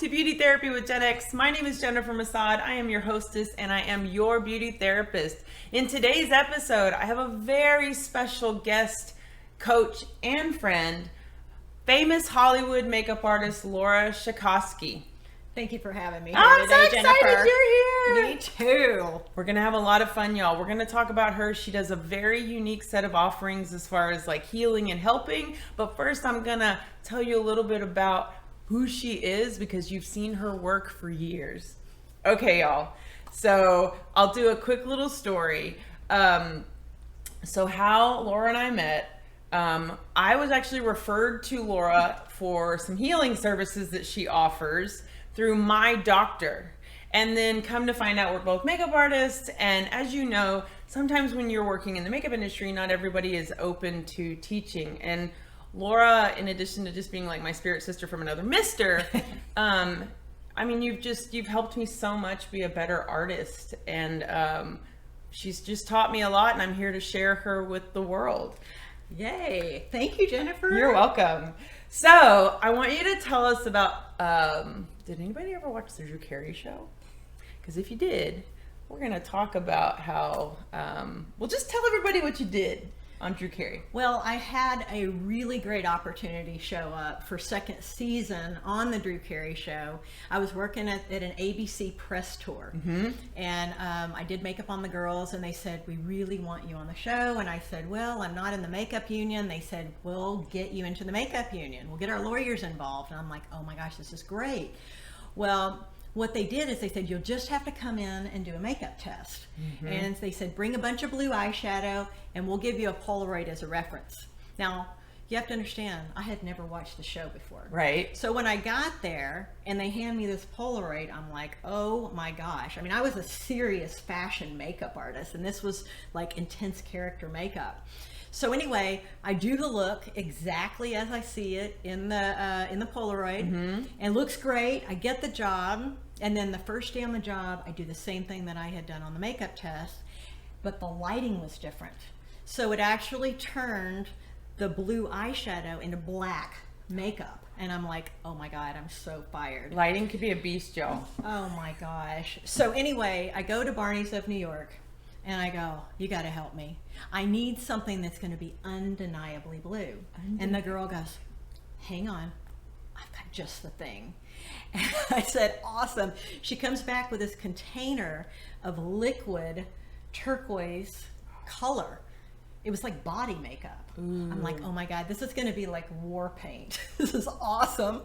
to Beauty Therapy with Gen X. My name is Jennifer Masad. I am your hostess and I am your beauty therapist. In today's episode, I have a very special guest, coach, and friend, famous Hollywood makeup artist Laura Schakosky. Thank you for having me. I'm so Jennifer. excited you're here. Me too. We're going to have a lot of fun, y'all. We're going to talk about her. She does a very unique set of offerings as far as like healing and helping. But first, I'm going to tell you a little bit about who she is because you've seen her work for years. Okay, y'all. So I'll do a quick little story. So how Laura and I met, I was actually referred to Laura for some healing services that she offers through my doctor. And then come to find out we're both makeup artists. And as you know, sometimes when you're working in the makeup industry, not everybody is open to teaching. And Laura, in addition to just being like my spirit sister from another mister, I mean, you've helped me so much be a better artist. And she's just taught me a lot, and I'm here to share her with the world. Yay. Thank you, Jennifer. You're welcome. So I want you to tell us about, did anybody ever watch the Drew Carey Show? Because if you did, we're going to talk about how, well, just tell everybody what you did on Drew Carey. Well, I had a really great opportunity show up for second season on the Drew Carey Show. I was working at an ABC press tour, and I did makeup on the girls, and they said, we really want you on the show. And I said, well, I'm not in the makeup union. They said, we'll get you into the makeup union. We'll get our lawyers involved. And I'm like, oh my gosh, this is great. Well, what they did is they said, you'll just have to come in and do a makeup test. And they said, bring a bunch of blue eyeshadow and we'll give you a Polaroid as a reference. Now, you have to understand, I had never watched the show before. Right. So when I got there and they hand me this Polaroid, I'm like, oh my gosh. I mean, I was a serious fashion makeup artist, and this was like intense character makeup. So anyway, I do the look exactly as I see it in the Polaroid, and looks great. I get the job, and then the first day on the job, I do the same thing that I had done on the makeup test, but the lighting was different. So it actually turned the blue eyeshadow into black makeup, and I'm like, oh my God, I'm so fired. Lighting could be a beast, y'all. Oh my gosh. So anyway, I go to Barney's of New York. And I go, you got to help me. I need something that's going to be undeniably blue. And the girl goes, hang on, I've got just the thing. And I said, awesome. She comes back with this container of liquid turquoise color. It was like body makeup. Ooh. I'm like, oh my God, this is going to be like war paint. This is awesome.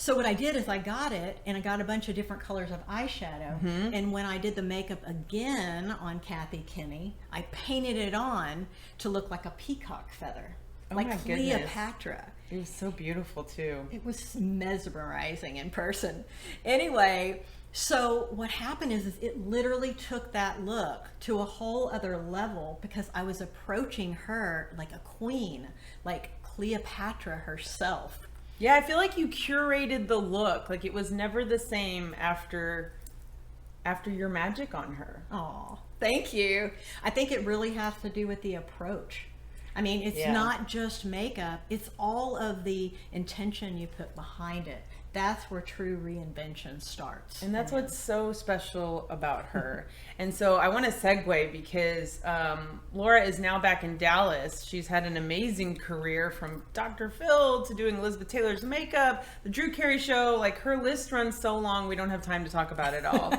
So what I did is I got it, and I got a bunch of different colors of eyeshadow. And when I did the makeup again on Kathy Kinney, I painted it on to look like a peacock feather, like Cleopatra. It was so beautiful too. It was mesmerizing in person. Anyway, so what happened is it literally took that look to a whole other level because I was approaching her like a queen, like Cleopatra herself. Yeah, I feel like you curated the look. Like it was never the same after your magic on her. Oh, thank you. I think it really has to do with the approach. I mean, it's not just makeup. It's all of the intention you put behind it. That's where true reinvention starts. And that's what's so special about her. And so I want to segue because Laura is now back in Dallas. She's had an amazing career from Dr. Phil to doing Elizabeth Taylor's makeup, the Drew Carey Show. Like her list runs so long, we don't have time to talk about it all.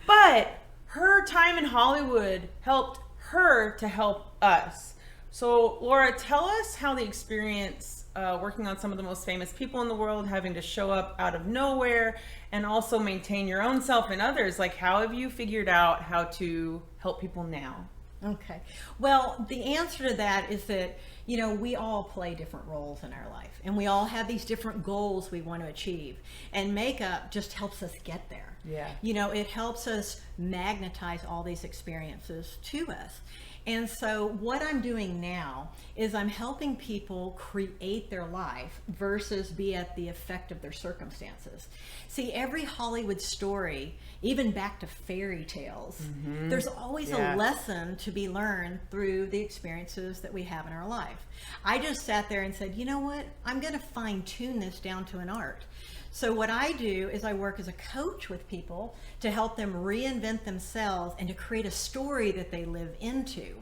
But her time in Hollywood helped her to help us. So Laura, tell us how the experience working on some of the most famous people in the world, having to show up out of nowhere and also maintain your own self and others. Like, how have you figured out how to help people now? Okay. Well, the answer to that is that, you know, we all play different roles in our life, and we all have these different goals we want to achieve. And makeup just helps us get there. Yeah. You know, it helps us magnetize all these experiences to us. And so what I'm doing now is I'm helping people create their life versus be at the effect of their circumstances. See, every Hollywood story, even back to fairy tales, there's always a lesson to be learned through the experiences that we have in our life. I just sat there and said, you know what? I'm going to fine tune this down to an art. So what I do is I work as a coach with people to help them reinvent themselves and to create a story that they live into.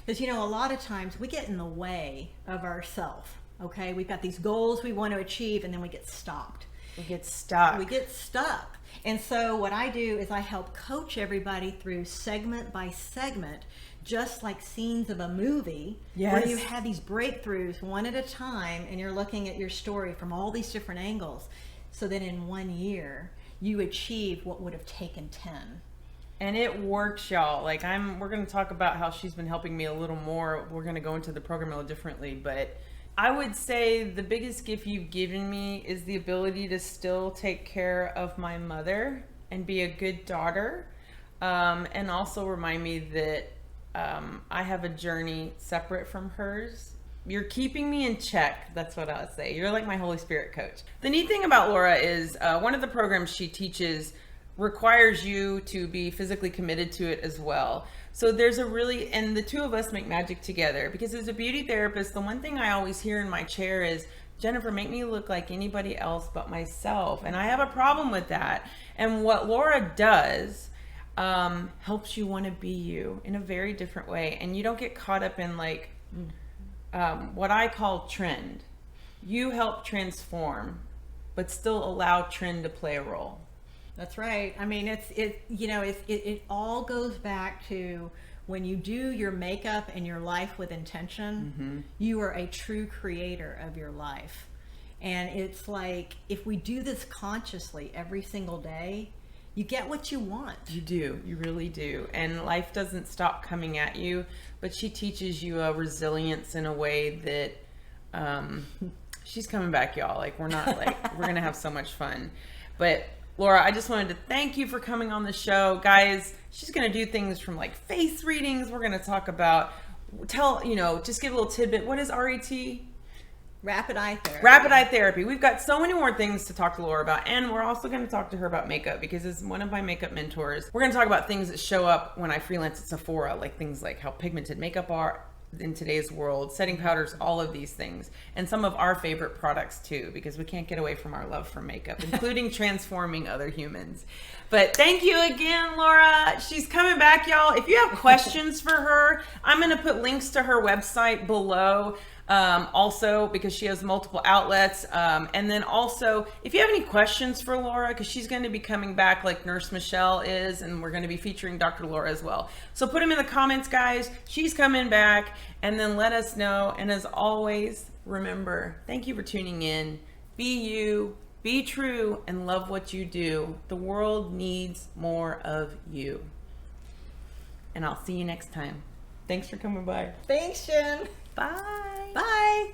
Because, you know, a lot of times we get in the way of ourselves, okay? We've got these goals we want to achieve, and then we get stopped. We get stuck. We get stuck. And so what I do is I help coach everybody through segment by segment, just like scenes of a movie, where you have these breakthroughs one at a time, and you're looking at your story from all these different angles, so that in 1 year you achieve what would have taken 10. And it works, y'all. Like we're going to talk about how she's been helping me a little more. We're going to go into the program a little differently, but I would say the biggest gift you've given me is the ability to still take care of my mother and be a good daughter, and also remind me that I have a journey separate from hers. You're keeping me in check. That's what I'll say. You're like my Holy Spirit coach. The neat thing about Laura is one of the programs she teaches requires you to be physically committed to it as well. So there's and the two of us make magic together, because as a beauty therapist, the one thing I always hear in my chair is, Jennifer, make me look like anybody else but myself. And I have a problem with that. And what Laura does helps you want to be you in a very different way. And you don't get caught up in like what I call trend. You help transform, but still allow trend to play a role. That's right. I mean, it all goes back to when you do your makeup and your life with intention, you are a true creator of your life. And it's like, if we do this consciously every single day, you get what you want. You do. You really do. And life doesn't stop coming at you, but she teaches you a resilience in a way that she's coming back, y'all. Like, we're not like, we're going to have so much fun. But Laura, I just wanted to thank you for coming on the show. Guys, she's going to do things from like face readings. We're going to talk about, just give a little tidbit. What is RET? Rapid eye therapy. Rapid eye therapy. We've got so many more things to talk to Laura about, and we're also going to talk to her about makeup, because as one of my makeup mentors, we're going to talk about things that show up when I freelance at Sephora, like things like how pigmented makeup are in today's world, setting powders, all of these things, and some of our favorite products too, because we can't get away from our love for makeup, including transforming other humans. But thank you again, Laura. She's coming back, y'all. If you have questions for her, I'm going to put links to her website below. Also, because she has multiple outlets. And then also, if you have any questions for Laura, because she's going to be coming back like Nurse Michelle is, and we're going to be featuring Dr. Laura as well. So put them in the comments, guys. She's coming back, and then let us know. And as always, remember, thank you for tuning in. Be you, be true, and love what you do. The world needs more of you. And I'll see you next time. Thanks for coming by. Thanks, Jen. Bye. Bye.